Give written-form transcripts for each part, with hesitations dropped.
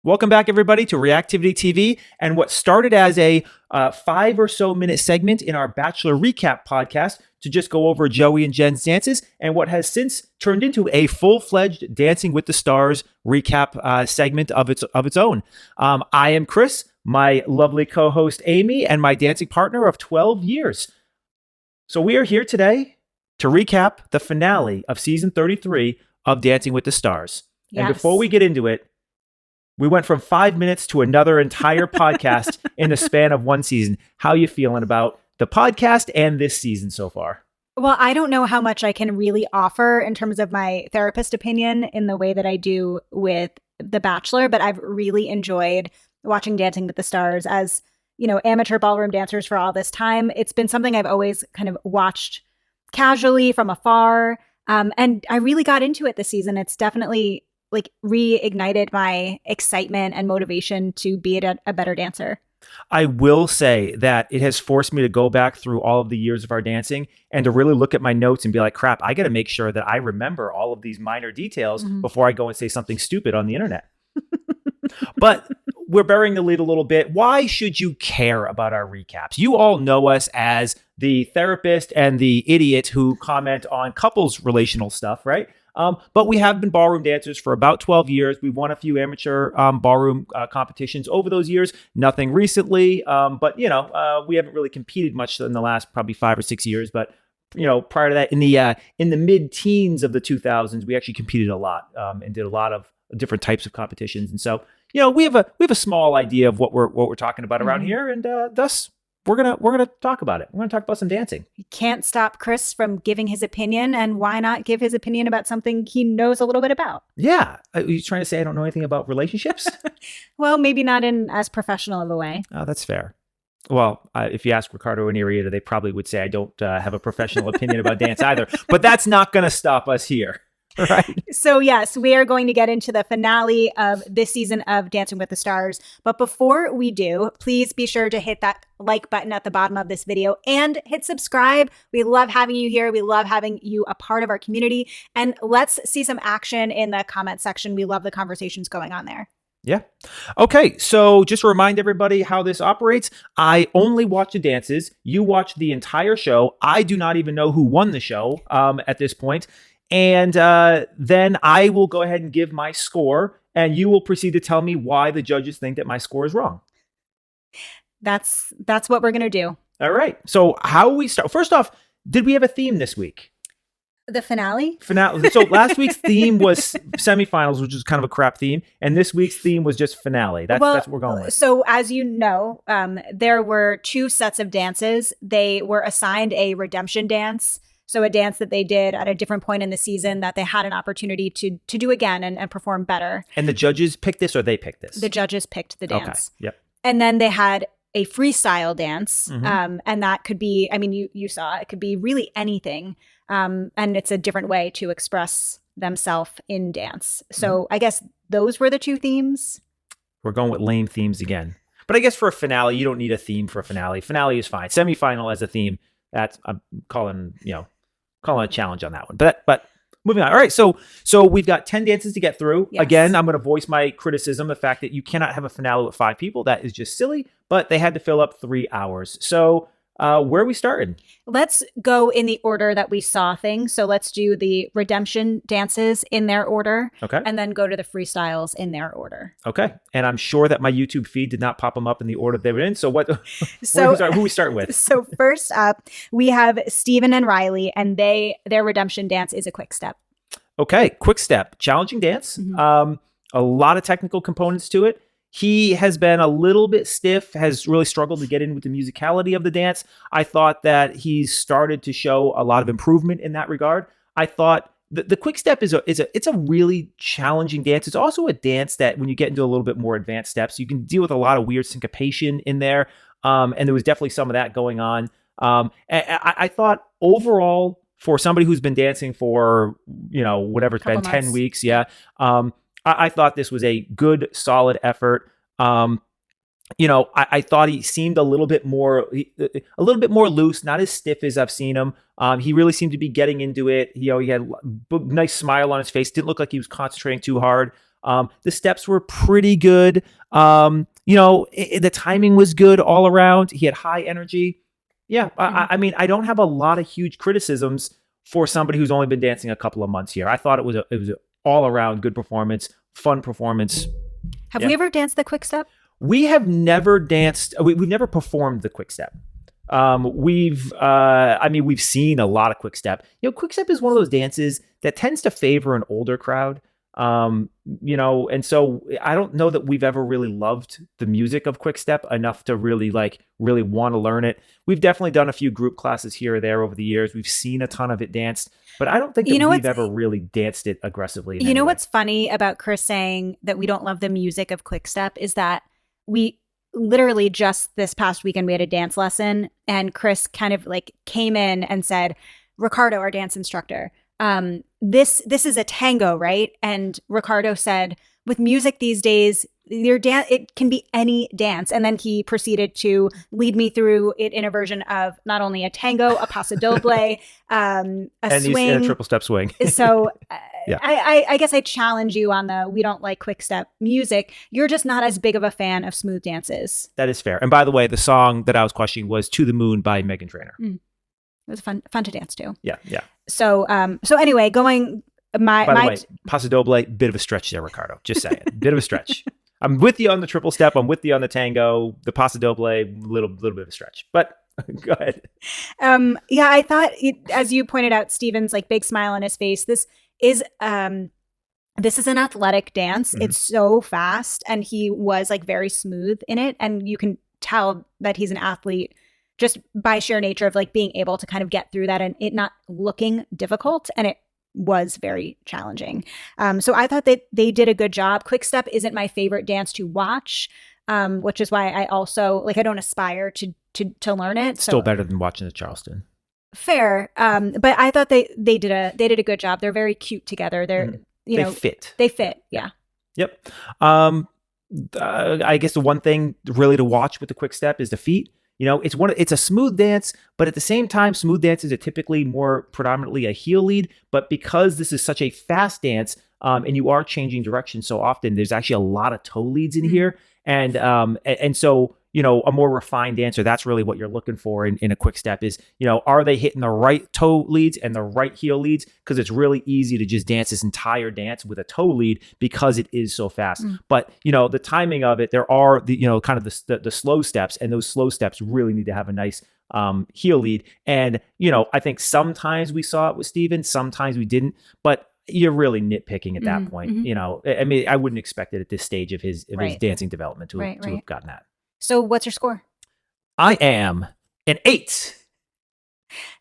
Welcome back, everybody, to Reactivity TV and what started as a 5 or so minute segment in our Bachelor Recap podcast to just go over Joey and Jen's dances and what has since turned into a full-fledged Dancing with the Stars recap segment of its own. I am Chris, my lovely co-host Amy, and my dancing partner of 12 years. So we are here today to recap the finale of season 33 of Dancing with the Stars. Yes. And before we get into it, we went from 5 minutes to another entire podcast in the span of one season. How are you feeling about the podcast and this season so far? Well, I don't know how much I can really offer in terms of my therapist opinion in the way that I do with The Bachelor, but I've really enjoyed watching Dancing with the Stars as, you know, amateur ballroom dancers for all this time. It's been something I've always kind of watched casually from afar. And I really got into it this season. It's definitely like reignited my excitement and motivation to be a better dancer. I will say that it has forced me to go back through all of the years of our dancing and to really look at my notes and be like, crap, I got to make sure that I remember all of these minor details before I go and say something stupid on the internet. But we're burying the lead a little bit. Why should you care about our recaps? You all know us as the therapist and the idiot who comment on couples relational stuff, right? But we have been ballroom dancers for about 12 years. We've won a few amateur ballroom competitions over those years. Nothing recently, but we haven't really competed much in the last probably 5 or 6 years. But prior to that, in the mid-teens of the 2000s, we actually competed a lot and did a lot of different types of competitions. And so, we have a small idea of what we're talking about around here, and thus. We're gonna talk about it. We're gonna talk about some dancing. You can't stop Chris from giving his opinion, and why not give his opinion about something he knows a little bit about? Yeah, are you trying to say I don't know anything about relationships? Well, maybe not in as professional of a way. Oh, that's fair. Well, if you ask Ricardo and Arietta, they probably would say I don't have a professional opinion about dance either. But that's not gonna stop us here. Right. So yes, we are going to get into the finale of this season of Dancing with the Stars. But before we do, please be sure to hit that like button at the bottom of this video and hit subscribe. We love having you here. We love having you a part of our community. And let's see some action in the comment section. We love the conversations going on there. Yeah. Okay. So just to remind everybody how this operates, I only watch the dances. You watch the entire show. I do not even know who won the show at this point. And then I will go ahead and give my score, and you will proceed to tell me why the judges think that my score is wrong. That's what we're going to do. All right. So how we start? First off, did we have a theme this week? The finale? So last week's theme was semifinals, which is kind of a crap theme. And this week's theme was just finale. That's what we're going with. So as you know, there were 2 sets of dances. They were assigned a redemption dance. So a dance that they did at a different point in the season that they had an opportunity to do again and perform better. And the judges picked this, or they picked this? The judges picked the dance. Okay. Yep. And then they had a freestyle dance. And that could be, I mean, you saw it could be really anything. And it's a different way to express themselves in dance. So I guess those were the 2 themes. We're going with lame themes again. But I guess for a finale, you don't need a theme for a finale. Finale is fine. Semifinal as a theme, I'm calling a challenge on that one. But moving on. All right. So we've got 10 dances to get through. Yes. Again, I'm going to voice my criticism, the fact that you cannot have a finale with 5 people. That is just silly, but they had to fill up 3 hours. So where are we starting? Let's go in the order that we saw things. So let's do the redemption dances in their order. Okay. And then go to the freestyles in their order. Okay. And I'm sure that my YouTube feed did not pop them up in the order they were in. So who are we starting with? So first up, we have Steven and Riley, and their redemption dance is a quick step. Okay. Quick step. Challenging dance. A lot of technical components to it. He has been a little bit stiff, has really struggled to get in with the musicality of the dance. I thought that he's started to show a lot of improvement in that regard. I thought the quick step is a really challenging dance. It's also a dance that when you get into a little bit more advanced steps, you can deal with a lot of weird syncopation in there. And there was definitely some of that going on. And I thought overall, for somebody who's been dancing for, whatever it's been, 10 weeks. Yeah. I thought this was a good, solid effort. I thought he seemed a little bit more loose, not as stiff as I've seen him. He really seemed to be getting into it. He had a nice smile on his face. Didn't look like he was concentrating too hard. The steps were pretty good. The timing was good all around. He had high energy. Yeah, I mean, I don't have a lot of huge criticisms for somebody who's only been dancing a couple of months here. I thought it was an all around good performance, fun performance. Have we ever danced the quick step? We have never danced. We've never performed the quick step. We've seen a lot of quick step. Quick step is one of those dances that tends to favor an older crowd. And so I don't know that we've ever really loved the music of quick step enough to really want to learn it. We've definitely done a few group classes here or there over the years. We've seen a ton of it danced, but I don't think that we've ever really danced it aggressively. What's funny about Chris saying that we don't love the music of quick step is that we literally just this past weekend, we had a dance lesson and Chris kind of like came in and said, Ricardo, our dance instructor, this is a tango, right? And Ricardo said, with music these days, it can be any dance. And then he proceeded to lead me through it in a version of not only a tango, a paso doble, a swing, and a triple step swing. So I guess I challenge you on we don't like quick step music. You're just not as big of a fan of smooth dances. That is fair. And by the way, the song that I was questioning was "To the Moon" by Meghan Trainor. It was fun to dance to. Yeah. So anyway, going By the way, paso doble, bit of a stretch there, Ricardo. Just saying, bit of a stretch. I'm with you on the triple step. I'm with you on the tango. The paso doble, little bit of a stretch. But go ahead. I thought, as you pointed out, Steven's like big smile on his face. This is an athletic dance. Mm-hmm. It's so fast, and he was like very smooth in it, and you can tell that he's an athlete just by sheer nature of like being able to kind of get through that and it not looking difficult. And it was very challenging. So I thought that they did a good job. Quick step isn't my favorite dance to watch, which is why I also I don't aspire to learn it. Still better than watching the Charleston. Fair. But I thought they did a good job. They're very cute together. They fit. They fit. Yeah. Yep. I guess the one thing really to watch with the quick step is the feet. It's a smooth dance, but at the same time, smooth dances are typically more predominantly a heel lead. But because this is such a fast dance, and you are changing direction so often, there's actually a lot of toe leads in here. And so, a more refined dancer, that's really what you're looking for in a quick step is, are they hitting the right toe leads and the right heel leads? Because it's really easy to just dance this entire dance with a toe lead because it is so fast. But, the timing of it, there are kind of the slow steps, and those slow steps really need to have a nice heel lead. And, I think sometimes we saw it with Steven, sometimes we didn't, but you're really nitpicking at that point. I mean, I wouldn't expect it at this stage of his dancing development to have gotten that. So what's your score? I am an 8.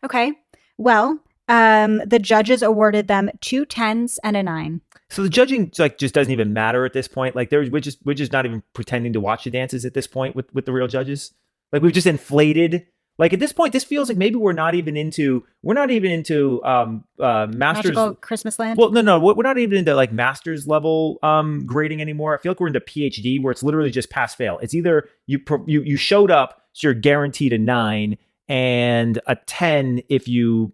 Okay. Well, the judges awarded them 2 10s and a 9. So the judging just doesn't even matter at this point. Like we're just not even pretending to watch the dances at this point with the real judges. Like we've just inflated. Like at this point, this feels like maybe we're not even into Masters Magical Christmas Land. Well, no, we're not even into like Masters level grading anymore. I feel like we're into PhD where it's literally just pass fail. It's either you showed up, so you're guaranteed a 9, and a 10 if you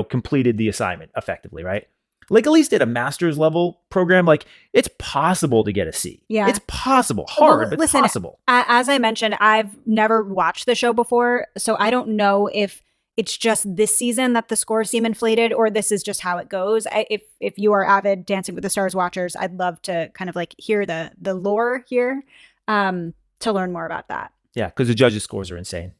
completed the assignment effectively, right? Like at least at a master's level program, like it's possible to get a C. Yeah. It's possible. Hard, but listen, possible. As I mentioned, I've never watched the show before, so I don't know if it's just this season that the scores seem inflated or this is just how it goes. If you are avid Dancing with the Stars watchers, I'd love to kind of like hear the lore here to learn more about that. Yeah, because the judges' scores are insane.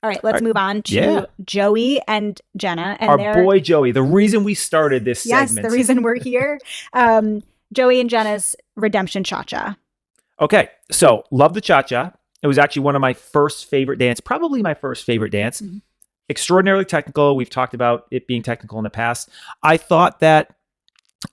All right, let's move on to Joey and Jenna. And our boy Joey, the reason we started this segment. Yes, the reason we're here. Joey and Jenna's Redemption Cha-Cha. Okay, so love the Cha-Cha. It was actually one of my first favorite dance, probably my first favorite dance. Mm-hmm. Extraordinarily technical. We've talked about it being technical in the past. I thought that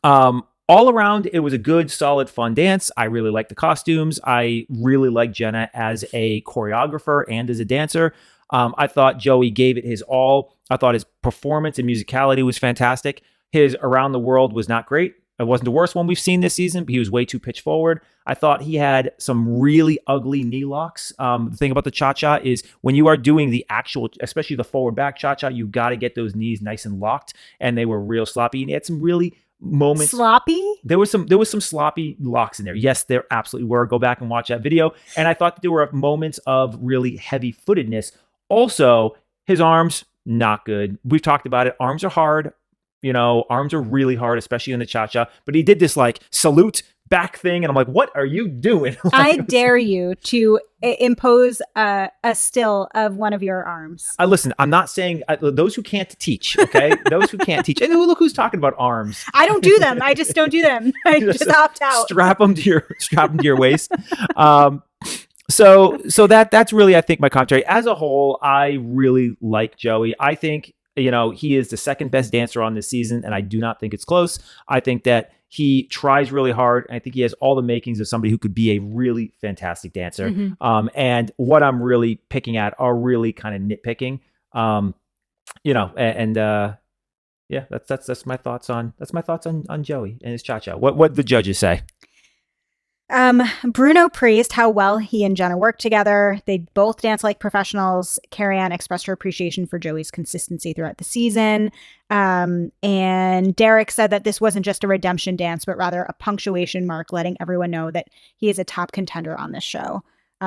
all around, it was a good, solid, fun dance. I really liked the costumes. I really liked Jenna as a choreographer and as a dancer. I thought Joey gave it his all. I thought his performance and musicality was fantastic. His Around the World was not great. It wasn't the worst one we've seen this season, but he was way too pitch forward. I thought he had some really ugly knee locks. The thing about the Cha-Cha is when you are doing the actual, especially the forward back Cha-Cha, you got to get those knees nice and locked, and they were real sloppy. And he had some really moments. Sloppy? There was some sloppy locks in there. Yes, there absolutely were. Go back and watch that video. And I thought that there were moments of really heavy-footedness. Also, his arms, not good. We've talked about it. Arms are hard. Arms are really hard, especially in the cha-cha. But he did this like salute back thing. And I'm like, what are you doing? I dare you to impose a still of one of your arms. Listen, I'm not saying those who can't teach, okay? Those who can't teach. And look who's talking about arms. I don't do them. I just don't do them. I just opt out. Strap them to your waist. So that's really, I think, my commentary. As a whole, I really like Joey. I think, he is the second best dancer on this season, and I do not think it's close. I think that he tries really hard, and I think he has all the makings of somebody who could be a really fantastic dancer. Mm-hmm. And what I'm really picking at are really kind of nitpicking. Yeah, that's my thoughts on Joey and his cha-cha. What the judges say? Bruno praised how well he and Jenna work together. They both dance like professionals. Carrie-Anne expressed her appreciation for Joey's consistency throughout the season. And Derek said that this wasn't just a redemption dance, but rather a punctuation mark, letting everyone know that he is a top contender on this show.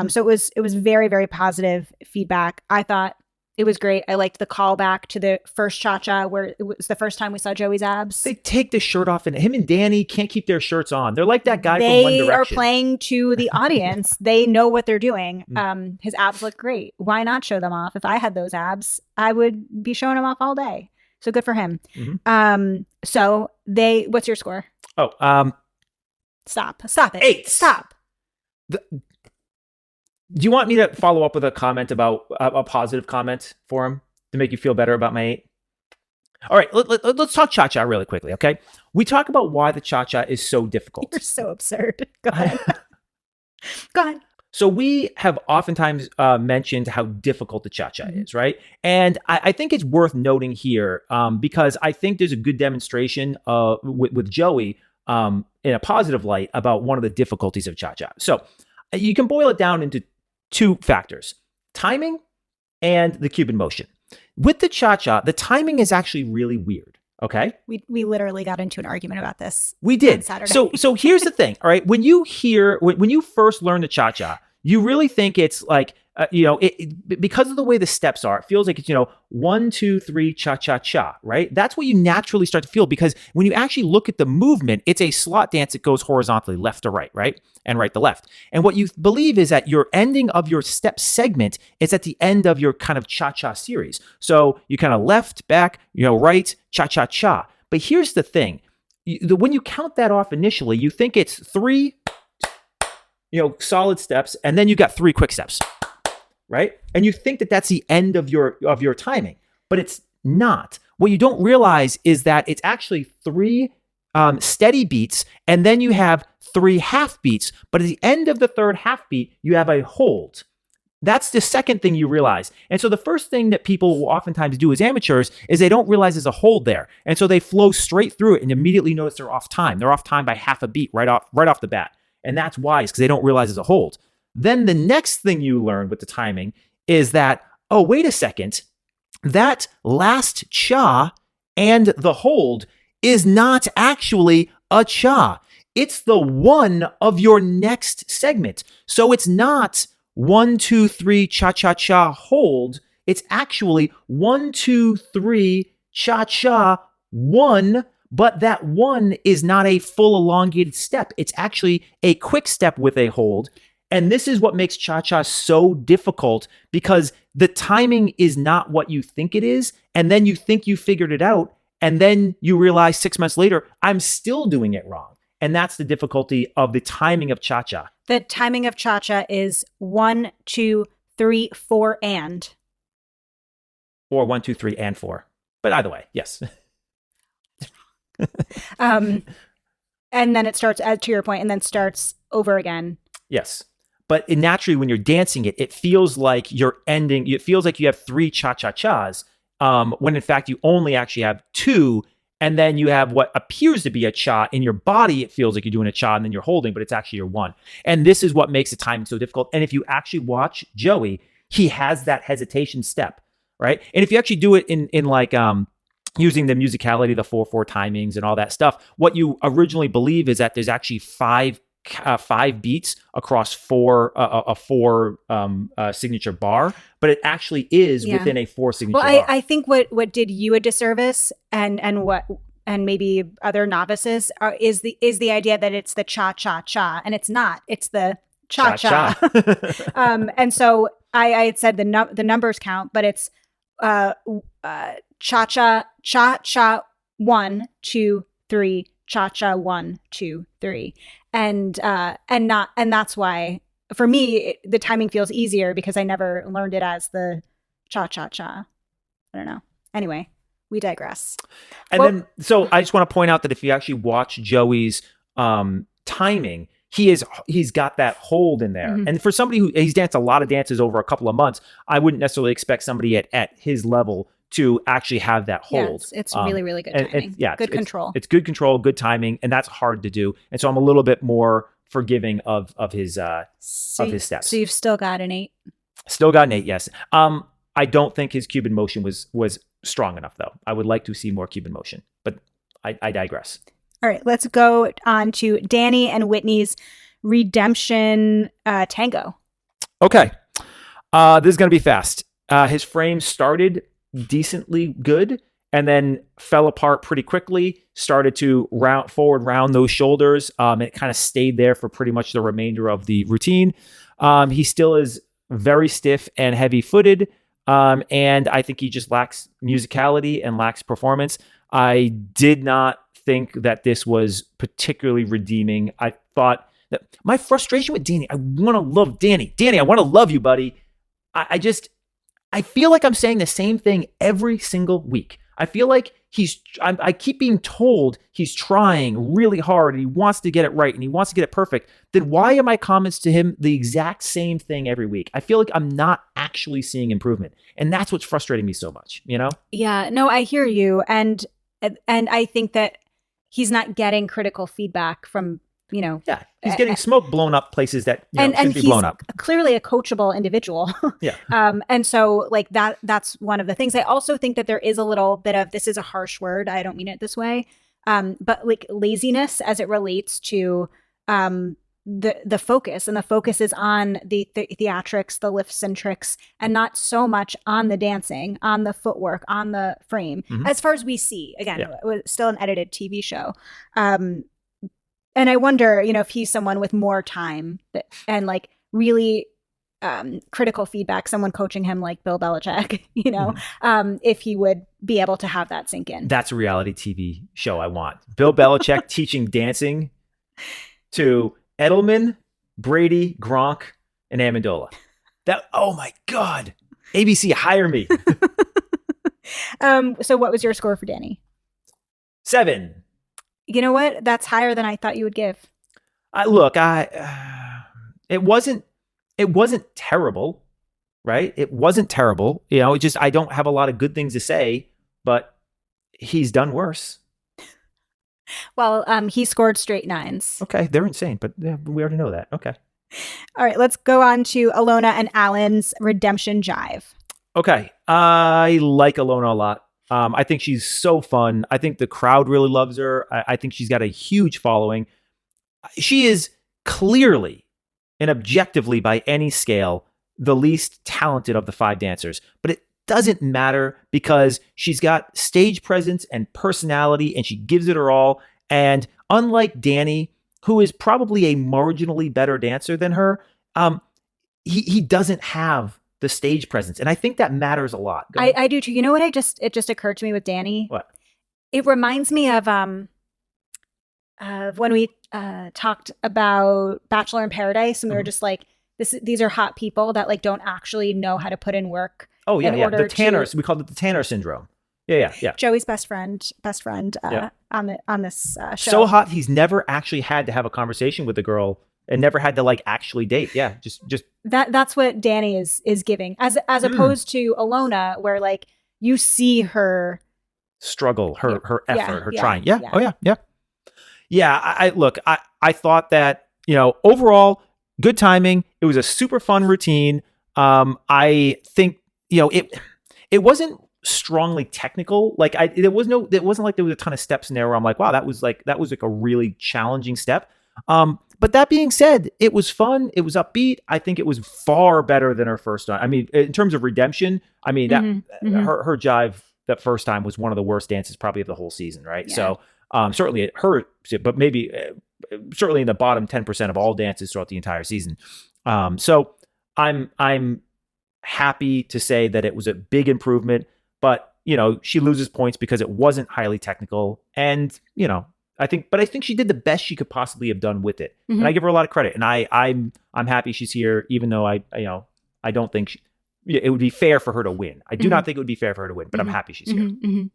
So it was very, very positive feedback. I thought it was great. I liked the callback to the first cha-cha where it was the first time we saw Joey's abs. They take the shirt off, and him and Danny can't keep their shirts on. They're like that guy from One Direction. They are playing to the audience. They know what they're doing. His abs look great. Why not show them off? If I had those abs, I would be showing them off all day. So good for him. Mm-hmm. What's your score? Stop it. 8. Stop. Do you want me to follow up with a comment about a positive comment for him to make you feel better about my 8? All right, let's talk cha-cha really quickly, okay? We talk about why the cha-cha is so difficult. You're so absurd. Go ahead. Go ahead. So we have oftentimes mentioned how difficult the cha-cha is, right? And I think it's worth noting here because I think there's a good demonstration with Joey in a positive light about one of the difficulties of cha-cha. So you can boil it down into 2 factors: timing and the Cuban motion. With the cha-cha, the timing is actually really weird. Okay. We literally got into an argument about this. We did. On Saturday. So here's the thing. All right. When you first learn the cha-cha, you really think it's like, because of the way the steps are, it feels like it's, 1, 2, 3, cha-cha-cha, right? That's what you naturally start to feel, because when you actually look at the movement, it's a slot dance that goes horizontally, left to right, right? And right to left. And what you believe is that your ending of your step segment is at the end of your kind of cha-cha series. So you kind of left, back, right, cha-cha-cha. But here's the thing. When you count that off initially, you think it's 3, solid steps, and then you got 3 quick steps. Right? And you think that that's the end of your timing, but it's not. What you don't realize is that it's actually 3 steady beats, and then you have 3 half beats. But at the end of the third half beat, you have a hold. That's the second thing you realize. And so the first thing that people will oftentimes do as amateurs is they don't realize there's a hold there. And so they flow straight through it and immediately notice they're off time. They're off time by half a beat right off the bat. And that's why, is because they don't realize there's a hold. Then the next thing you learn with the timing is that, oh, wait a second, that last cha and the hold is not actually a cha. It's the one of your next segment. So it's not 1, 2, 3, cha-cha-cha, hold. It's actually 1, 2, 3, cha-cha, 1, but that 1 is not a full elongated step. It's actually a quick step with a hold. And this is what makes cha-cha so difficult, because the timing is not what you think it is. And then you think you figured it out. And then you realize 6 months later, I'm still doing it wrong. And that's the difficulty of the timing of cha-cha. The timing of cha-cha is 1, 2, 3, 4, and. Or 1, 2, 3, and 4. But either way, yes. And then it starts, to your point, and then starts over again. Yes. But naturally, when you're dancing it feels like you're ending, it feels like you have 3 cha-cha-chas, when in fact you only actually have 2, and then you have what appears to be a cha. In your body, it feels like you're doing a cha, and then you're holding, but it's actually your 1. And this is what makes the timing so difficult. And if you actually watch Joey, he has that hesitation step, right? And if you actually do it in like using the musicality, the 4/4 timings, and all that stuff. What you originally believe is that there's actually five beats across a four signature bar, but it actually is within a four signature bar. I think what did you a disservice, and maybe other novices is the idea that it's the cha cha cha, and it's not. It's the cha cha. And so I had said the numbers count, but it's cha cha cha cha 1 2 3 cha cha 1 2 3, and that's why for me the timing feels easier because I never learned it as the cha cha cha. I don't know. Anyway, we digress. And so I just want to point out that if you actually watch Joey's timing, he's got that hold in there. And for somebody he's danced a lot of dances over a couple of months, I wouldn't necessarily expect somebody at his level to actually have that hold. Yeah, it's really, really good timing. Good control. It's good control, good timing, and that's hard to do. And so I'm a little bit more forgiving of his steps. So you've still got an 8? Still got an 8, yes. I don't think his Cuban motion was strong enough, though. I would like to see more Cuban motion, but I digress. All right, let's go on to Danny and Whitney's redemption tango. Okay. This is going to be fast. His frame started decently good and then fell apart pretty quickly, started to round those shoulders. And it kind of stayed there for pretty much the remainder of the routine. He still is very stiff and heavy footed. And I think he just lacks musicality and lacks performance. I did not think that this was particularly redeeming. I thought that my frustration with Danny, I want to love Danny. Danny, I want to love you, buddy. I feel like I'm saying the same thing every single week. I feel like I keep being told he's trying really hard and he wants to get it right and he wants to get it perfect. Then why are my comments to him the exact same thing every week? I feel like I'm not actually seeing improvement. And that's what's frustrating me so much, you know? Yeah, no, I hear you. And I think that he's not getting critical feedback from, Yeah, he's getting smoke blown up places that should be blown up. Clearly a coachable individual. Yeah. And so like that's one of the things. I also think that there is a little bit of, this is a harsh word, I don't mean it this way, but like laziness as it relates to the focus, and the focus is on the theatrics, the lifts and tricks, and not so much on the dancing, on the footwork, on the frame. As far as we see, again, it was still an edited TV show. And I wonder, if he's someone with more time and like really critical feedback, someone coaching him like Bill Belichick, if he would be able to have that sink in. That's a reality TV show I want. Bill Belichick teaching dancing to Edelman, Brady, Gronk, and Amendola. Oh my God. ABC, hire me. So what was your score for Danny? 7. You know what? That's higher than I thought you would give. It wasn't terrible, right? It wasn't terrible. I don't have a lot of good things to say, but he's done worse. Well, he scored straight 9s. Okay, they're insane, but we already know that. Okay. All right, let's go on to Alona and Alan's redemption jive. Okay, I like Alona a lot. I think she's so fun. I think the crowd really loves her. I think she's got a huge following. She is clearly and objectively, by any scale, the least talented of the 5 dancers. But it doesn't matter because she's got stage presence and personality and she gives it her all. And unlike Danny, who is probably a marginally better dancer than her, he doesn't have the stage presence. And I think that matters a lot. I do too. You know what? It just occurred to me with Danny. What? It reminds me of when we talked about Bachelor in Paradise, and we were just like, these are hot people that like don't actually know how to put in work. Oh yeah. The Tanner, we called it the Tanner syndrome. Yeah. Joey's best friend on this show. So hot, he's never actually had to have a conversation with a girl and never had to like actually date. Yeah, just that's what Danny is giving, as opposed to Alona, where like you see her struggle, her effort, her trying. Yeah. Oh yeah. I thought that overall good timing. It was a super fun routine. I think it wasn't strongly technical. Like it wasn't like there was a ton of steps in there where I'm like, wow, that was like a really challenging step. But that being said, it was fun. It was upbeat. I think it was far better than her first time. I mean, in terms of redemption, I mean her jive that first time was one of the worst dances probably of the whole season, right? Yeah. So certainly it hurt, but maybe certainly in the bottom 10% of all dances throughout the entire season. So I'm happy to say that it was a big improvement, but she loses points because it wasn't highly technical, and I think she did the best she could possibly have done with it, and I give her a lot of credit. And I'm happy she's here, even though I don't think it would be fair for her to win. I do not think it would be fair for her to win, but I'm happy she's here.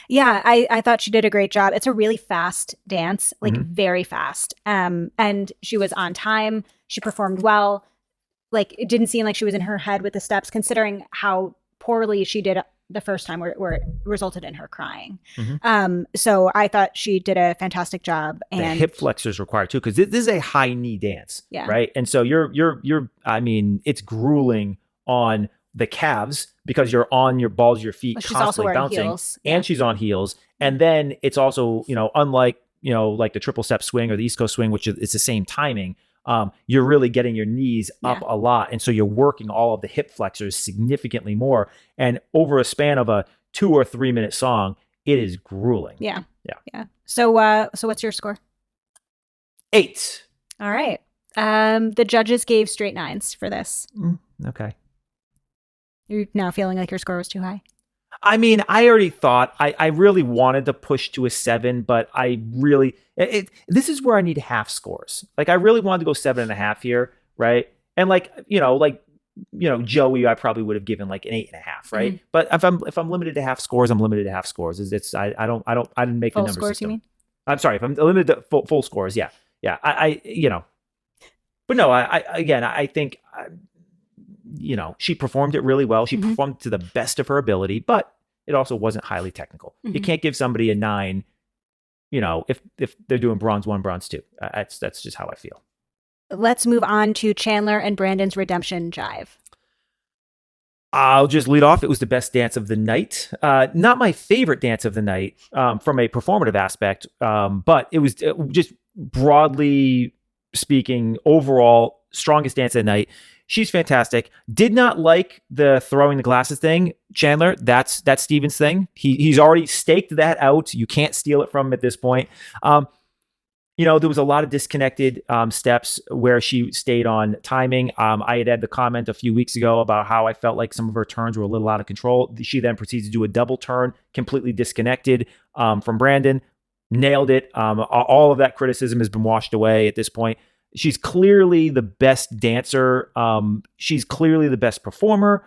Yeah, I thought she did a great job. It's a really fast dance, like very fast. And she was on time. She performed well. Like, it didn't seem like she was in her head with the steps, considering how poorly she did the first time, where it resulted in her crying. So I thought she did a fantastic job. And the hip flexors required too, because this is a high knee dance, right? And so you're I mean, it's grueling on the calves because you're on your balls of your feet, constantly bouncing, heels. And she's on heels. And then it's also, unlike, like the triple step swing or the East Coast swing, which is the same timing, you're really getting your knees up a lot. And so you're working all of the hip flexors significantly more. And over a span of a 2 or 3 minute song, it is grueling. Yeah. So what's your score? 8. All right. The judges gave straight 9s for this. Okay. You're now feeling like your score was too high? I mean, I already thought I really wanted to push to a 7, but I really, this is where I need half scores. Like, I really wanted to go 7.5 here, right? And Joey, I probably would have given like an 8.5, right? But if I'm limited to half scores, I'm limited to half scores. I didn't make full the numbers. Scores, you mean? I'm sorry, if I'm limited to full scores, yeah. But no, I think. She performed it really well. She performed to the best of her ability, but it also wasn't highly technical. You can't give somebody a 9, if they're doing bronze 1, bronze 2. That's just how I feel. Let's move on to Chandler and Brandon's redemption jive. I'll just lead off. It was the best dance of the night. Not my favorite dance of the night from a performative aspect, but it was just broadly speaking, overall strongest dance of the night. She's fantastic. Did not like the throwing the glasses thing. Chandler, that's Steven's thing. He's already staked that out. You can't steal it from him at this point. There was a lot of disconnected steps where she stayed on timing. I had the comment a few weeks ago about how I felt like some of her turns were a little out of control. She then proceeds to do a double turn, completely disconnected from Brandon. Nailed it. All of that criticism has been washed away at this point. She's clearly the best dancer. She's clearly the best performer.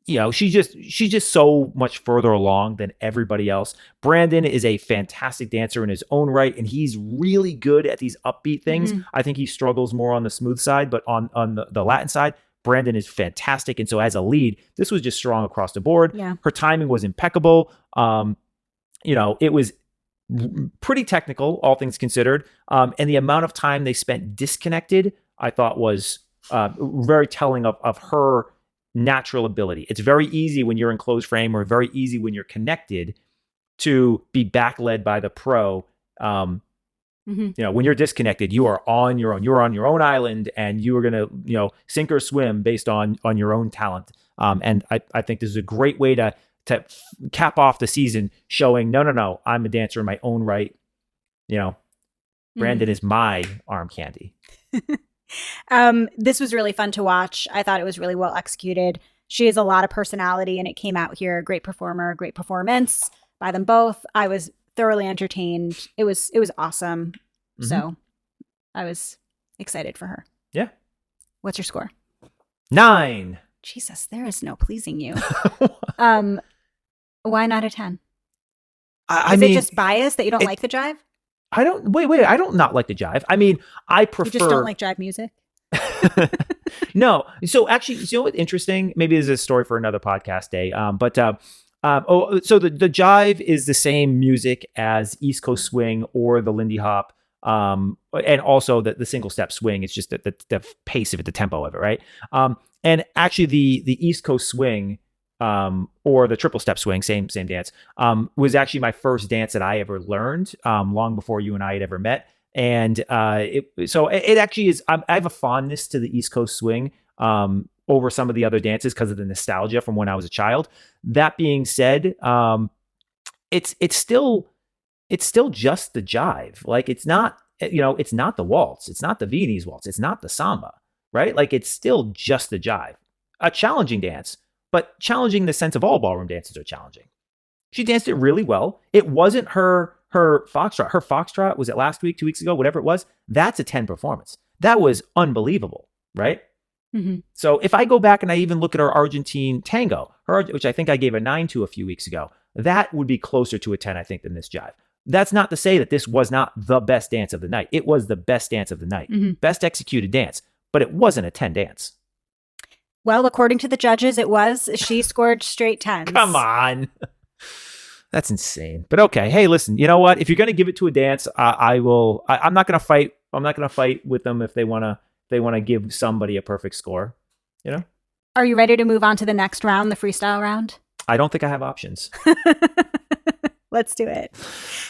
She's just so much further along than everybody else. Brandon is a fantastic dancer in his own right, and he's really good at these upbeat things. I think he struggles more on the smooth side, but on the Latin side, Brandon is fantastic. And so as a lead, this was just strong across the board. Yeah. Her timing was impeccable. It was pretty technical, all things considered. And the amount of time they spent disconnected, I thought was very telling of her natural ability. It's very easy when you're in closed frame, or very easy when you're connected, to be back-led by the pro. When you're disconnected, you are on your own. You're on your own island, and you are going to, sink or swim based on your own talent. And I think this is a great way to cap off the season, showing no, I'm a dancer in my own right. Brandon is my arm candy. This was really fun to watch. I thought it was really well executed. She has a lot of personality, and it came out here. Great performer, great performance by them both. I was thoroughly entertained. It was awesome. So I was excited for her. Yeah. What's your score? 9. Jesus, there is no pleasing you. Why not a 10? Is it just bias that you don't like the jive? I don't not like the jive. I mean, I prefer. You just don't like jive music? No. So actually, what's interesting? Maybe this is a story for another podcast day. So the jive is the same music as East Coast swing or the Lindy Hop, and also the single step swing. It's just the pace of it, the tempo of it, right? And actually, the East Coast swing or the triple step swing, same dance, was actually my first dance that I ever learned, long before you and I had ever met. And it actually is. I have a fondness to the East Coast swing over some of the other dances because of the nostalgia from when I was a child. That being said, it's still just the jive. Like it's not it's not the waltz, it's not the Viennese waltz, it's not the samba, right? Like it's still just the jive. A challenging dance, but challenging in the sense of all ballroom dances are challenging. She danced it really well. It wasn't her foxtrot. Her foxtrot, was it last week, 2 weeks ago, whatever it was? That's a 10 performance. That was unbelievable, right? Mm-hmm. So if I go back and I even look at her Argentine tango, which I think I gave a 9 to a few weeks ago, that would be closer to a 10, I think, than this jive. That's not to say that this was not the best dance of the night. It was the best dance of the night. Mm-hmm. Best executed dance, but it wasn't a 10 dance. Well, according to the judges, it was. She scored straight 10s. Come on. That's insane. But okay. Hey, listen, you know what? If you're going to give it to a dance, I will. I'm not going to fight. I'm not going to fight with them if they want to give somebody a perfect score. You know? Are you ready to move on to the next round, the freestyle round? I don't think I have options. Let's do it.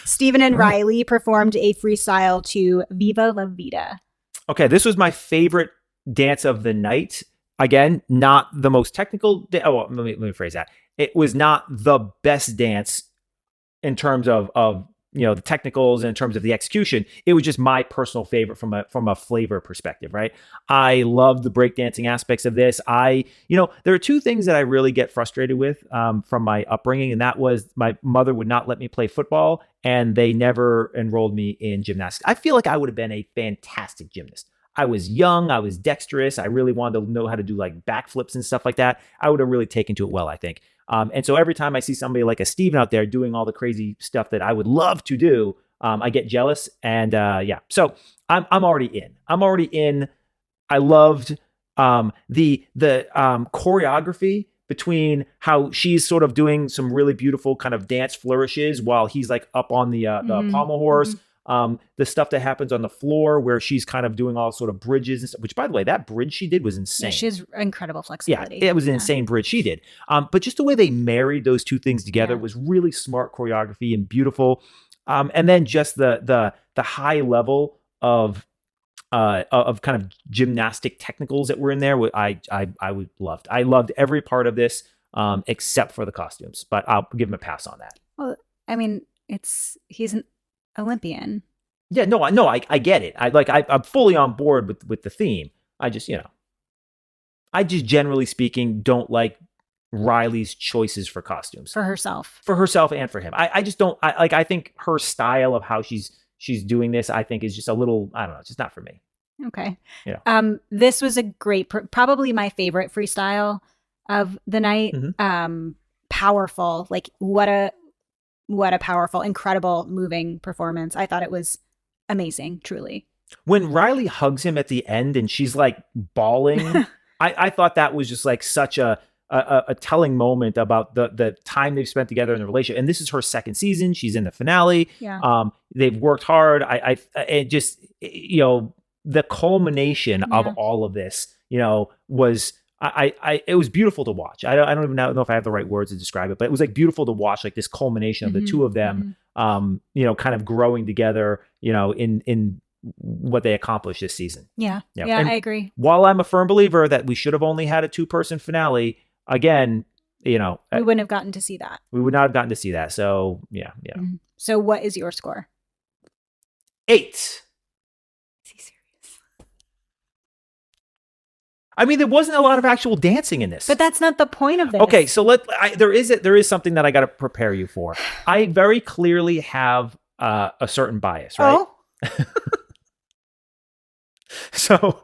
Stephen and Riley performed a freestyle to Viva La Vida. Okay, this was my favorite dance of the night. Again, not the most technical. Let me rephrase that. It was not the best dance in terms of the technicals and in terms of the execution. It was just my personal favorite from a flavor perspective, right? I love the breakdancing aspects of this. There are two things that I really get frustrated with from my upbringing, and that was my mother would not let me play football, and they never enrolled me in gymnastics. I feel like I would have been a fantastic gymnast. I was young, I was dexterous, I really wanted to know how to do like backflips and stuff like that. I would have really taken to it well, I think. And so every time I see somebody like a Steven out there doing all the crazy stuff that I would love to do, I get jealous. And so I'm already in. I loved the choreography between how she's sort of doing some really beautiful kind of dance flourishes while he's like up on the pommel horse. Mm-hmm. The stuff that happens on the floor where she's kind of doing all sort of bridges and stuff, which, by the way, that bridge she did was insane. Yeah, she has incredible flexibility. Yeah, it was an insane bridge she did. But just the way they married those two things together was really smart choreography and beautiful. And then just the high level of kind of gymnastic technicals that were in there. I loved. I loved every part of this except for the costumes, but I'll give him a pass on that. Well, I mean, he's an Olympian. Yeah, no, I get it. I'm fully on board with the theme. I just generally speaking don't like Riley's choices for costumes for herself and for him. I just don't. I think her style of how she's doing this, I think, is just a little. I don't know. It's just not for me. Okay. This was a great, probably my favorite freestyle of the night. Mm-hmm. Powerful, like what a powerful, incredible, moving performance. I thought it was amazing, truly. When Riley hugs him at the end and she's like bawling, I thought that was just like such a telling moment about the time they've spent together in the relationship. And this is her second season. She's in the finale. Yeah. They've worked hard. It just, the culmination of all of this, was it was beautiful to watch. I don't even know if I have the right words to describe it, but it was like beautiful to watch, like this culmination of the two of them, kind of growing together, in what they accomplished this season. Yeah. I agree. While I'm a firm believer that we should have only had a 2-person finale, again, we wouldn't have gotten to see that. We would not have gotten to see that. So yeah. Mm-hmm. So what is your score? 8. Is he serious? I mean, there wasn't a lot of actual dancing in this. But that's not the point of this. Okay, so there is something that I got to prepare you for. I very clearly have a certain bias, right? Oh. So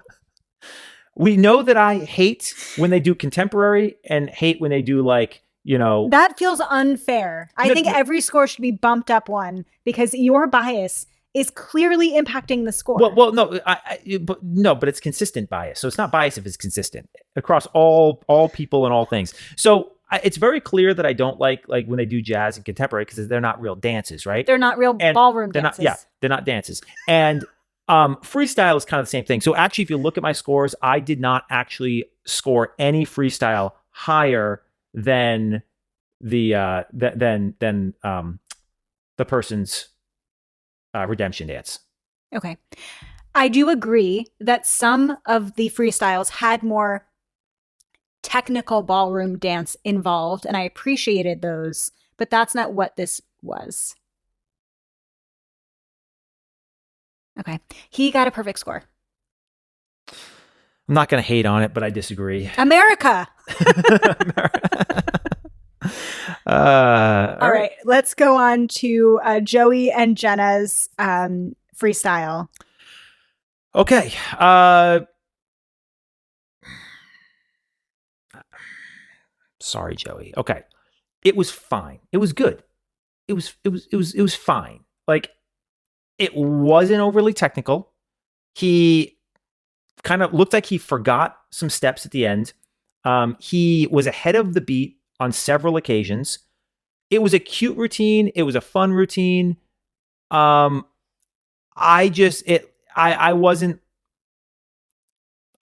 we know that I hate when they do contemporary and hate when they do That feels unfair. I think every score should be bumped up one because your bias is clearly impacting the score. Well, no, but it's consistent bias. So it's not bias if it's consistent across all people and all things. So it's very clear that I don't like when they do jazz and contemporary because they're not real dances, right? They're not real ballroom dances. They're not dances. And freestyle is kind of the same thing. So actually, if you look at my scores, I did not actually score any freestyle higher than the person's redemption dance. Okay. I do agree that some of the freestyles had more technical ballroom dance involved, and I appreciated those, but that's not what this was. Okay. He got a perfect score. I'm not going to hate on it, but I disagree. America! All right. Let's go on to Joey and Jenna's freestyle. Okay. Sorry, Joey. Okay. It was fine. It was good. It was fine. Like, it wasn't overly technical. He kind of looked like he forgot some steps at the end. He was ahead of the beat on several occasions. It was a cute routine. It was a fun routine. I wasn't.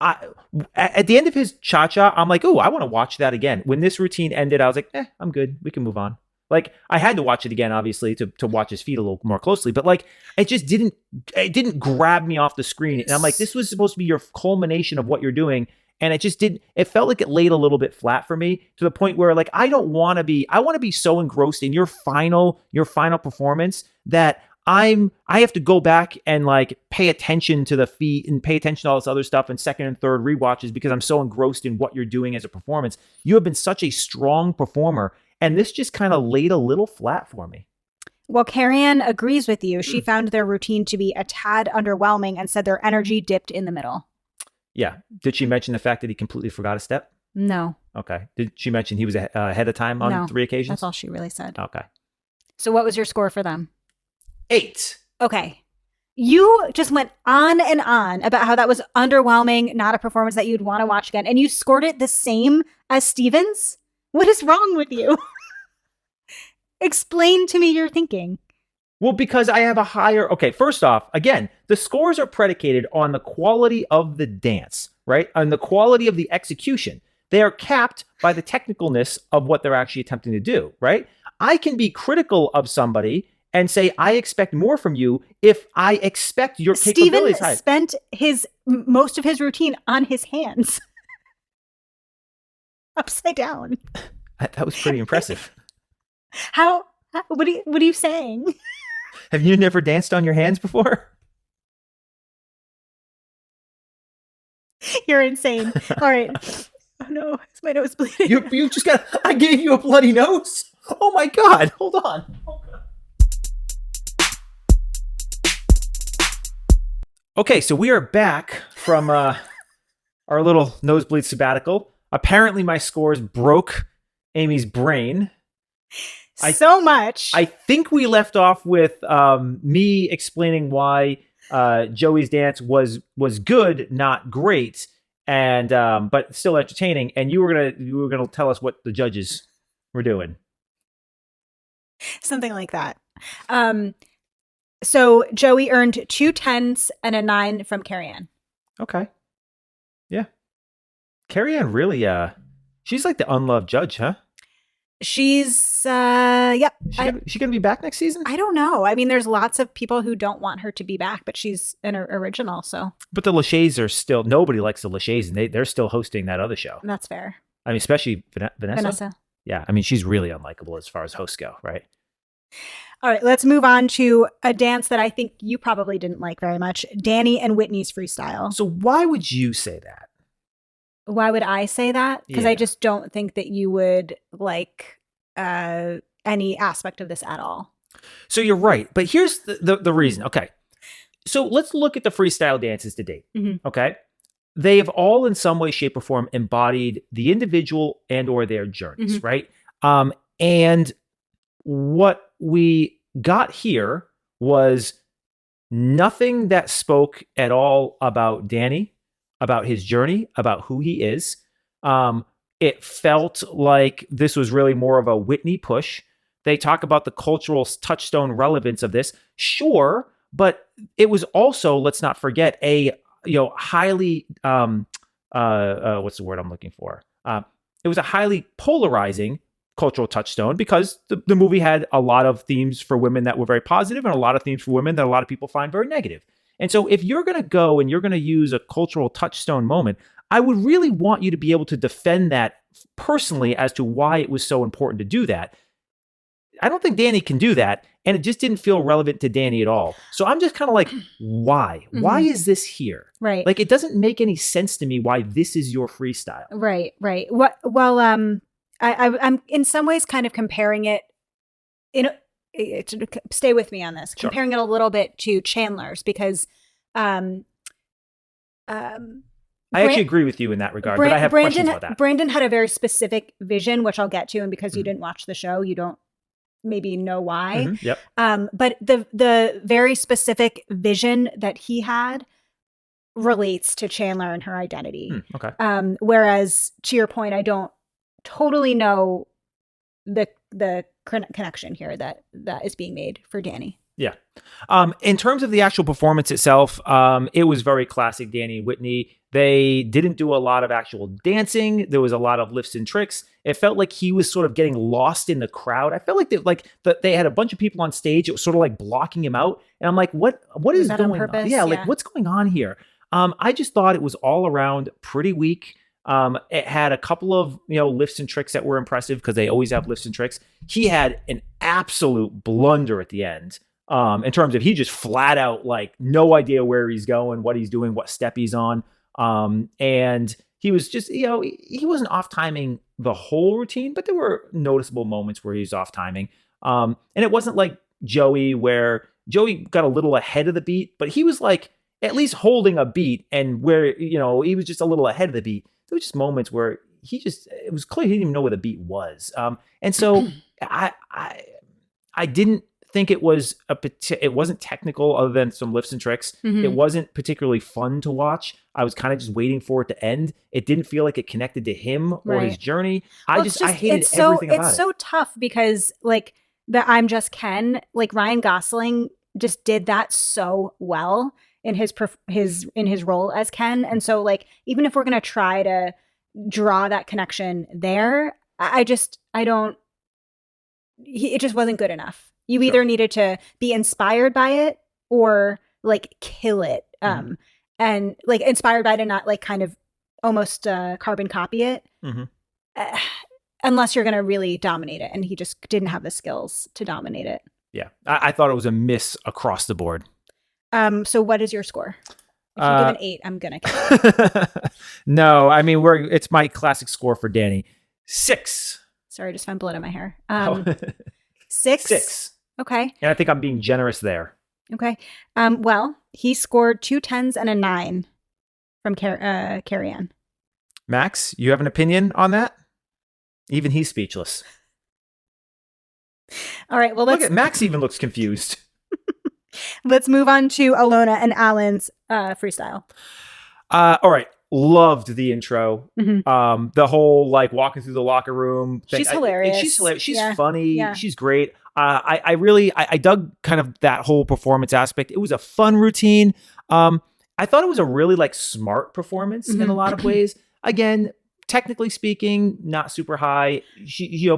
At the end of his cha-cha, I'm like, oh, I want to watch that again. When this routine ended, I was like, I'm good. We can move on. Like, I had to watch it again, obviously, to watch his feet a little more closely. But like, it didn't grab me off the screen. And I'm like, this was supposed to be your culmination of what you're doing. And it just didn't, it felt like it laid a little bit flat for me, to the point where like, I want to be so engrossed in your final performance that I have to go back and like pay attention to the feet and pay attention to all this other stuff and second and third rewatches, because I'm so engrossed in what you're doing as a performance. You have been such a strong performer, and this just kind of laid a little flat for me. Well, Carrie-Anne agrees with you. She found their routine to be a tad underwhelming and said their energy dipped in the middle. Yeah. Did she mention the fact that he completely forgot a step? No. Okay. Did she mention he was ahead of time on 3 occasions? That's all she really said. Okay. So what was your score for them? 8. Okay. You just went on and on about how that was underwhelming, not a performance that you'd want to watch again. And you scored it the same as Stevens? What is wrong with you? Explain to me your thinking. Well, because I have a higher... Okay, first off, again, the scores are predicated on the quality of the dance, right? On the quality of the execution. They are capped by the technicalness of what they're actually attempting to do, right? I can be critical of somebody and say, I expect more from you if I expect your capabilities high. Steven spent most of his routine on his hands. Upside down. That was pretty impressive. What are you saying? Have you never danced on your hands before? You're insane. All right. Oh no, is my nose bleeding? You just got... I gave you a bloody nose? Oh my God. Hold on. Okay, so we are back from our little nosebleed sabbatical. Apparently my scores broke Amy's brain. So much. I think we left off with me explaining why Joey's dance was good, not great, and but still entertaining. And you were gonna tell us what the judges were doing. Something like that. So Joey earned 2 10s and a 9 from Carrie-Anne. Okay. Yeah. Carrie-Anne really, she's like the unloved judge, huh? She's, yep. She gonna be back next season? I don't know. I mean, there's lots of people who don't want her to be back, but she's an original, so. But the Lachey's are still, nobody likes the Lachey's, and they're still hosting that other show. That's fair. I mean, especially Vanessa. Yeah, I mean, she's really unlikable as far as hosts go, right? All right, let's move on to a dance that I think you probably didn't like very much, Danny and Whitney's freestyle. So why would you say that? Why would I say that? Because I just don't think that you would like any aspect of this at all. So you're right. But here's the reason. Okay. So let's look at the freestyle dances to date. Mm-hmm. Okay. They have all in some way, shape, or form embodied the individual and or their journeys, Mm-hmm. right? And what we got here was nothing that spoke at all about Danny, about his journey, about who he is. It felt like this was really more of a Whitney push. They talk about the cultural touchstone relevance of this. Sure, but it was also, let's not forget, a highly what's the word I'm looking for? it was a highly polarizing cultural touchstone because the movie had a lot of themes for women that were very positive and a lot of themes for women that a lot of people find very negative. And so if you're going to go and you're going to use a cultural touchstone moment, I would really want you to be able to defend that personally as to why it was so important to do that. I don't think Danny can do that. And it just didn't feel relevant to Danny at all. So I'm just kind of like, why? Mm-hmm. Why is this here? Right. Like, it doesn't make any sense to me why this is your freestyle. Right. What? Well, I'm in some ways kind of comparing it. Stay with me on this. Sure. Comparing it a little bit to Chandler's because, I actually agree with you in that regard, but I have questions about that. Brandon had a very specific vision, which I'll get to, and because you didn't watch the show, you don't maybe know why. Mm-hmm. Yep. But the very specific vision that he had relates to Chandler and her identity. Okay. Whereas to your point, I don't totally know the connection here that is being made for Danny. Yeah. In terms of the actual performance itself, it was very classic Danny and Whitney. They didn't do a lot of actual dancing. There was a lot of lifts and tricks. It felt like he was sort of getting lost in the crowd. I felt like they had a bunch of people on stage. It was sort of like blocking him out. And I'm like, what is going on? Yeah, like what's going on here? I just thought it was all around pretty weak. It had a couple of, lifts and tricks that were impressive because they always have lifts and tricks. He had an absolute blunder at the end. In terms of he just flat out like no idea where he's going, what he's doing, what step he's on. And he was just, he wasn't off timing the whole routine, but there were noticeable moments where he was off timing. And it wasn't like Joey where Joey got a little ahead of the beat, but he was like at least holding a beat and where, he was just a little ahead of the beat. There were just moments where it was clear he didn't even know where the beat was. And so I didn't think it wasn't technical other than some lifts and tricks. Mm-hmm. It wasn't particularly fun to watch. I was kind of just waiting for it to end. It didn't feel like it connected to him or his journey. I hated everything about it. It's so tough because like the I'm Just Ken, like Ryan Gosling just did that so well in his role as Ken. And so like, even if we're going to try to draw that connection there, it just wasn't good enough. You either needed to be inspired by it or like kill it. And like inspired by it and not like kind of almost carbon copy it. Mm-hmm. Unless you're going to really dominate it. And he just didn't have the skills to dominate it. Yeah. I thought it was a miss across the board. So what is your score? If you give an 8, I'm going to No, I mean, it's my classic score for Danny. 6. Sorry, I just found blood in my hair. 6? 6. Okay. And I think I'm being generous there. Okay. Well, he scored 2 10s and a 9 from Carrie Ann. Max, you have an opinion on that? Even he's speechless. All right. Well, Max even looks confused. Let's move on to Alona and Alan's freestyle. All right. Loved the intro. Mm-hmm. The whole like walking through the locker room thing. She's hilarious. She's hilarious. She's funny. Yeah. She's great. I dug kind of that whole performance aspect. It was a fun routine. I thought it was a really like smart performance in a lot of ways. Again, technically speaking, not super high.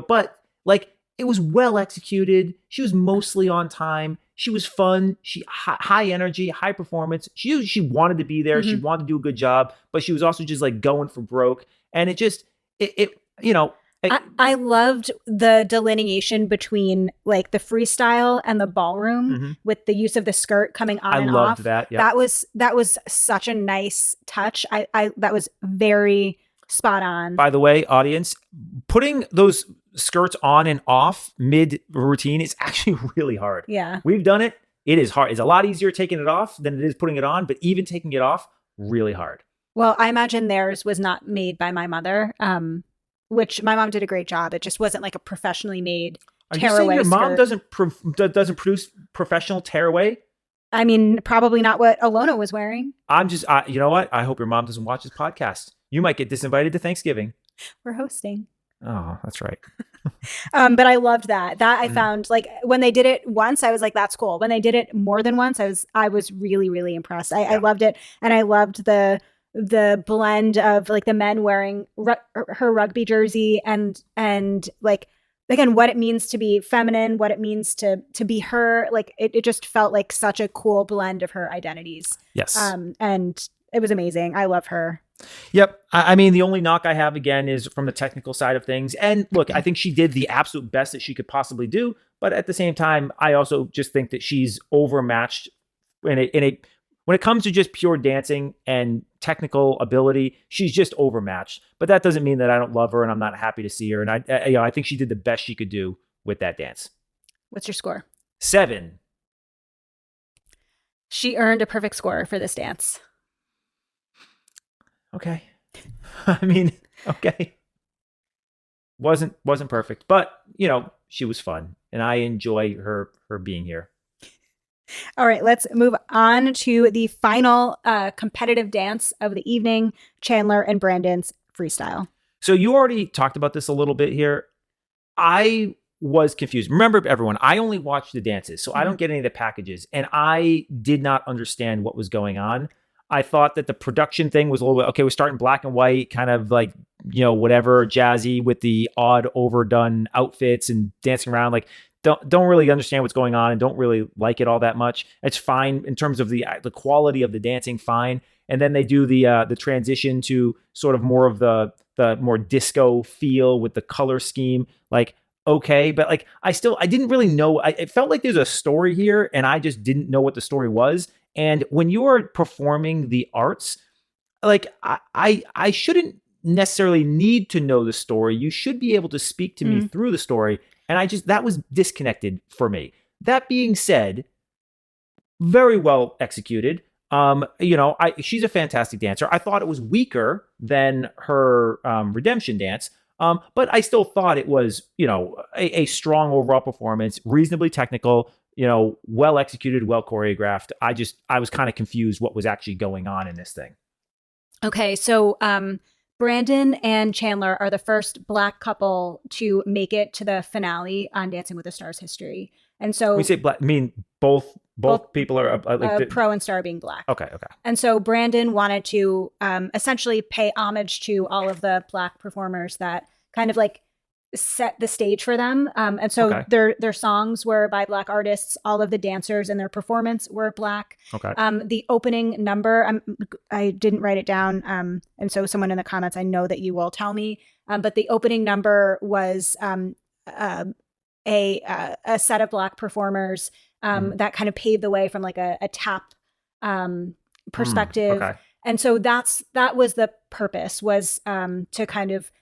But like it was well executed. She was mostly on time. She was fun. She high energy, high performance. She wanted to be there. Mm-hmm. She wanted to do a good job, but she was also just like going for broke. And I loved the delineation between like the freestyle and the ballroom with the use of the skirt coming on and off. I loved that. Yeah. That was such a nice touch. That was very spot on. By the way, audience, putting those skirts on and off mid routine is actually really hard. Yeah. We've done it. It is hard. It's a lot easier taking it off than it is putting it on, but even taking it off, really hard. Well, I imagine theirs was not made by my mother, which my mom did a great job. It just wasn't like a professionally made tearaway. Are you saying your mom doesn't produce professional tearaway? I mean, probably not what Alona was wearing. You know what? I hope your mom doesn't watch this podcast. You might get disinvited to Thanksgiving. We're hosting. Oh, that's right. But I loved that. That I found like when they did it once, I was like, that's cool. When they did it more than once, I was really, really impressed. I loved it. And I loved the the blend of like the men wearing her rugby jersey and like again what it means to be feminine, what it means to be her. Like it just felt like such a cool blend of her identities. Yes. And it was amazing. I love her. Yep. I mean, the only knock I have again is from the technical side of things. And look, I think she did the absolute best that she could possibly do. But at the same time, I also just think that she's overmatched in a when it comes to just pure dancing and technical ability. She's just overmatched. But that doesn't mean that I don't love her and I'm not happy to see her. And I think she did the best she could do with that dance. What's your score? 7. She earned a perfect score for this dance. Okay. I mean, okay. Wasn't perfect, but she was fun and I enjoy her being here. All right, let's move on to the final competitive dance of the evening, Chandler and Brandon's freestyle. So you already talked about this a little bit here. I was confused. Remember, everyone, I only watched the dances, so I don't get any of the packages, and I did not understand what was going on. I thought that the production thing was a little bit, okay, we're starting black and white, kind of like, whatever, jazzy with the odd overdone outfits and dancing around. Like, don't really understand what's going on and don't really like it all that much. It's fine in terms of the quality of the dancing, fine. And then they do the transition to sort of more of the more disco feel with the color scheme. Like, okay, but like I didn't really know. It felt like there's a story here, and I just didn't know what the story was. And when you are performing the arts, like I shouldn't necessarily need to know the story. You should be able to speak to me through the story. And that was disconnected for me. That being said, very well executed. She's a fantastic dancer. I thought it was weaker than her redemption dance. But I still thought it was, a strong overall performance, reasonably technical, well executed, well choreographed. I was kind of confused what was actually going on in this thing. Okay, so Brandon and Chandler are the first Black couple to make it to the finale on Dancing with the Stars history. And so when you say Black, I mean both people are like Pro and Star being Black. Okay. And so Brandon wanted to essentially pay homage to all of the Black performers that kind of like set the stage for them. And so their songs were by Black artists. All of the dancers and their performance were Black. Okay. The opening number, I didn't write it down. And so someone in the comments, I know that you will tell me. But the opening number was a set of Black performers that kind of paved the way from like a tap perspective. Okay. And so that was the purpose, was to kind of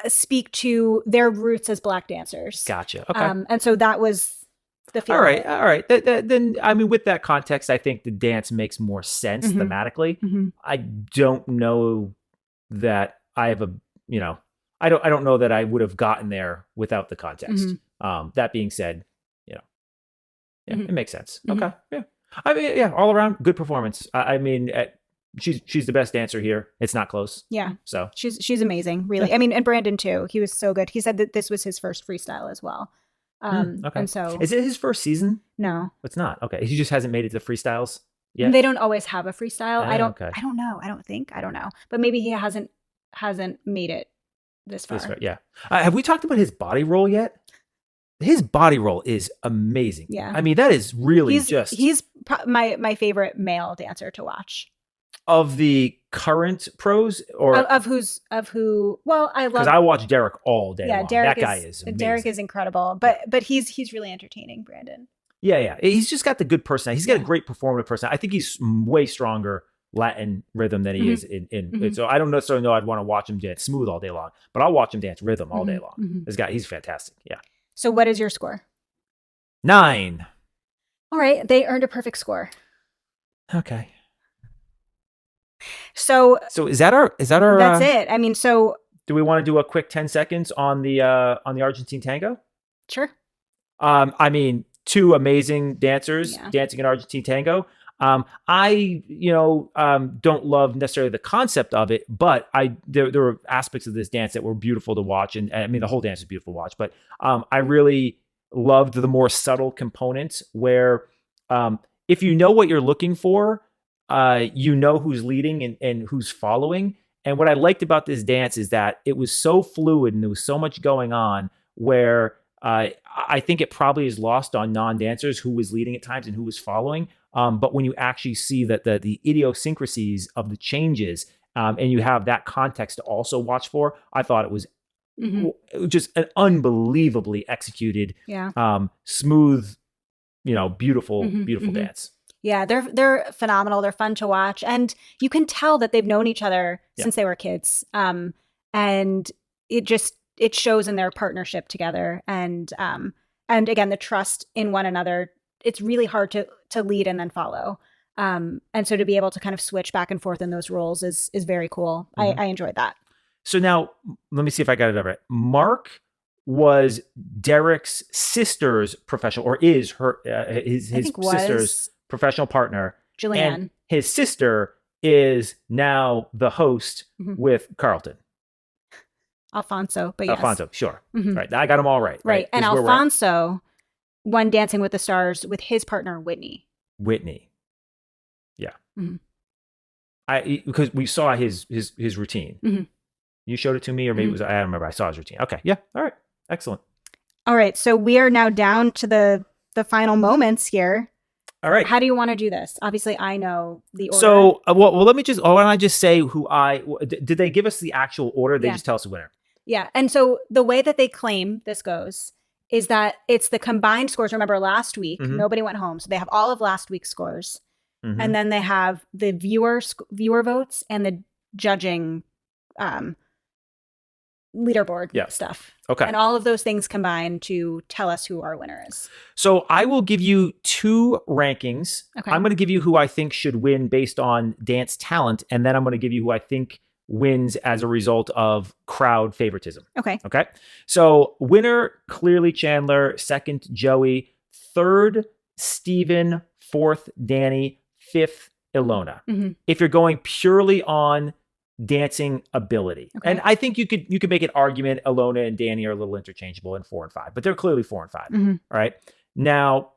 speak to their roots as Black dancers. Gotcha. Okay. And so that was the feel. All right. Then, I mean, with that context, I think the dance makes more sense thematically. I don't know that I have I don't know that I would have gotten there without the context. That being said, it makes sense. Okay. Yeah. I mean, yeah, all around good performance. I mean, she's the best dancer here. It's not close. Yeah. So she's amazing, really. I mean, and Brandon too. He was so good. He said that this was his first freestyle as well. Okay. And so is it his first season? No, it's not. Okay. He just hasn't made it to freestyles yet. They don't always have a freestyle. I don't know. I don't know. But maybe he hasn't made it this far. Yeah. Have we talked about his body roll yet? His body roll is amazing. Yeah. I mean, that is really he's my favorite male dancer to watch. Of the current pros, or of who? Well, I love, because I watch Derek all day. Yeah, long. Derek that guy is amazing. Derek is incredible, but he's really entertaining, Brandon. Yeah. He's just got the good personality. He's got a great performative personality. I think he's way stronger Latin rhythm than he is in. So I don't necessarily know I'd want to watch him dance smooth all day long, but I'll watch him dance rhythm all day long. This guy, he's fantastic. Yeah. So what is your score? 9. All right, they earned a perfect score. Okay. So is that our that's it. I mean, so do we want to do a quick 10 seconds on the Argentine tango? Sure. I mean, 2 amazing dancers dancing in Argentine tango. I don't love necessarily the concept of it, but there were aspects of this dance that were beautiful to watch, and I mean the whole dance is beautiful to watch. But I really loved the more subtle components where if you know what you're looking for, you know who's leading and who's following. And what I liked about this dance is that it was so fluid and there was so much going on where I think it probably is lost on non-dancers who was leading at times and who was following. But when you actually see that the idiosyncrasies of the changes and you have that context to also watch for, I thought it was just an unbelievably executed, smooth, beautiful, beautiful dance. Yeah, they're phenomenal. They're fun to watch, and you can tell that they've known each other since they were kids. And it shows in their partnership together, and again the trust in one another. It's really hard to lead and then follow, and so to be able to kind of switch back and forth in those roles is very cool. I enjoyed that. So now let me see if I got it right. Mark was Derek's sister's professional, or is her his sister's professional partner, Julianne. And his sister is now the host with Carlton. Alfonso, but yes. Alfonso, sure. Right. I got them all right. Right. And Alfonso won Dancing with the Stars with his partner, Whitney. Yeah. Because we saw his routine. You showed it to me, or maybe it was, I don't remember. I saw his routine. Okay. Yeah. All right. Excellent. All right. So we are now down to the final moments here. All right. How do you want to do this? Obviously, I know the order. So, well, let me just, why don't I just say did they give us the actual order? They just tell us the winner. Yeah. And so the way that they claim this goes is that it's the combined scores. Remember last week, nobody went home. So they have all of last week's scores. And then they have the viewer votes and the judging leaderboard stuff. Okay. And all of those things combine to tell us who our winner is. So I will give you 2 rankings. Okay. I'm going to give you who I think should win based on dance talent. And then I'm going to give you who I think wins as a result of crowd favoritism. Okay. Okay. So winner, clearly Chandler. Second, Joey. Third, Steven. Fourth, Danny. Fifth, Ilona. If you're going purely on dancing ability. Okay. And I think you could make an argument Ilona and Danny are a little interchangeable in 4 and 5, but they're clearly 4 and 5. All right. Now,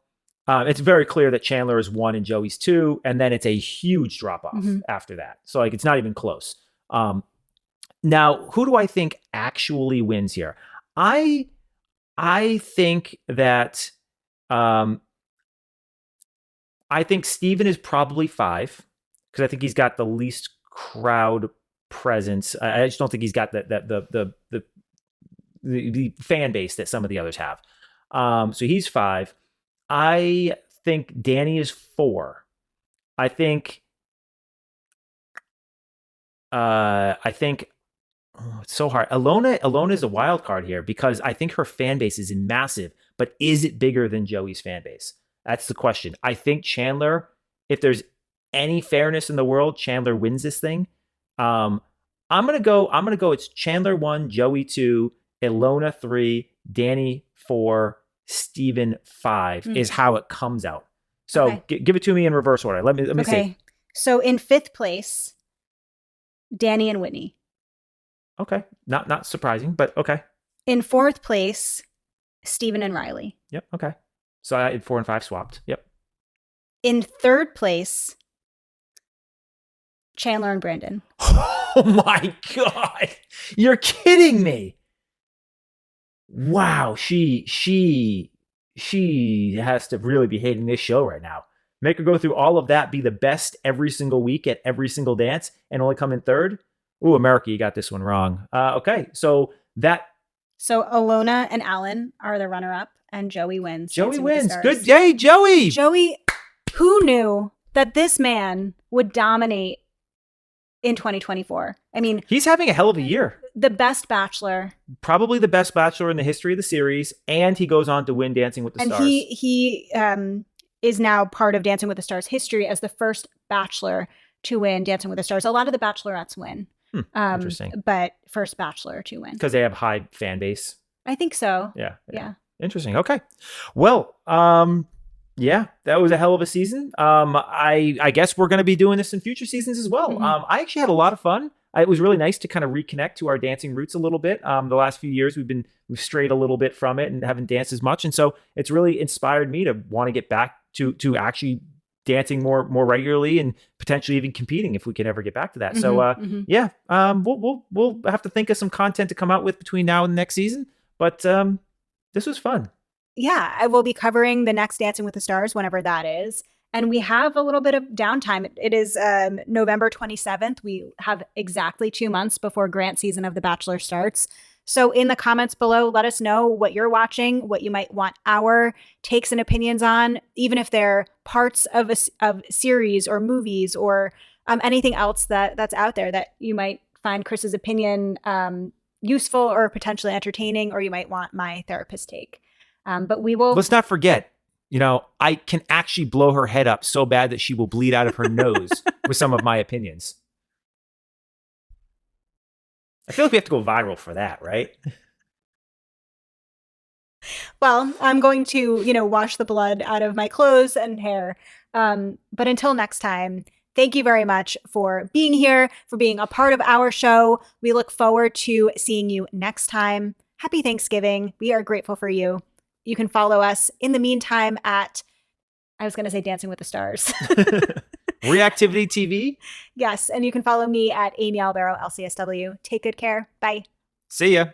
it's very clear that Chandler is 1 and Joey's 2, and then it's a huge drop off after that. So like it's not even close. Now, who do I think actually wins here? I think that I think Steven is probably 5 because I think he's got the least crowd presence. I just don't think he's got the fan base that some of the others have. So he's 5. I think Danny is 4. I think it's so hard. Ilona is a wild card here because I think her fan base is massive, but is it bigger than Joey's fan base? That's the question. I think Chandler, if there's any fairness in the world, Chandler wins this thing. I'm gonna go. It's Chandler 1, Joey 2, Ilona 3, Danny 4, Steven 5 is how it comes out. So give it to me in reverse order. Let me see. So in 5th place, Danny and Whitney. Okay, not surprising, but okay. In 4th place, Steven and Riley. Yep. Okay. So I had 4 and 5 swapped. Yep. In 3rd place, Chandler and Brandon. Oh my God. You're kidding me. Wow. She has to really be hating this show right now. Make her go through all of that, be the best every single week at every single dance, and only come in 3rd. Ooh, America, you got this one wrong. Okay. So Ilona and Alan are the runner-up, and Joey wins. Joey wins. Good day, Joey. Joey, who knew that this man would dominate in 2024? I mean, he's having a hell of a year. The best Bachelor. Probably the best Bachelor in the history of the series, and he goes on to win Dancing with the Stars. And he is now part of Dancing with the Stars history as the first Bachelor to win Dancing with the Stars. A lot of the Bachelorettes win. Interesting. But first Bachelor to win. Because they have high fan base. I think so. Yeah. Interesting. Okay. Well, yeah, that was a hell of a season. I guess we're going to be doing this in future seasons as well. I actually had a lot of fun. It was really nice to kind of reconnect to our dancing roots a little bit. The last few years we've strayed a little bit from it and haven't danced as much. And so it's really inspired me to want to get back to actually dancing more regularly and potentially even competing if we can ever get back to that. So yeah, we'll have to think of some content to come out with between now and the next season. But this was fun. Yeah, I will be covering the next Dancing with the Stars whenever that is. And we have a little bit of downtime. It is November 27th. We have exactly 2 months before Grant season of The Bachelor starts. So in the comments below, let us know what you're watching, what you might want our takes and opinions on, even if they're parts of a series or movies or anything else that's out there that you might find Chris's opinion useful or potentially entertaining, or you might want my therapist take. But we will. Let's not forget, I can actually blow her head up so bad that she will bleed out of her nose with some of my opinions. I feel like we have to go viral for that, right? Well, I'm going to, wash the blood out of my clothes and hair. But until next time, thank you very much for being here, for being a part of our show. We look forward to seeing you next time. Happy Thanksgiving. We are grateful for you. You can follow us in the meantime at, I was going to say Dancing with the Stars. Reactivity TV? Yes. And you can follow me at Amy Albero, LCSW. Take good care. Bye. See ya.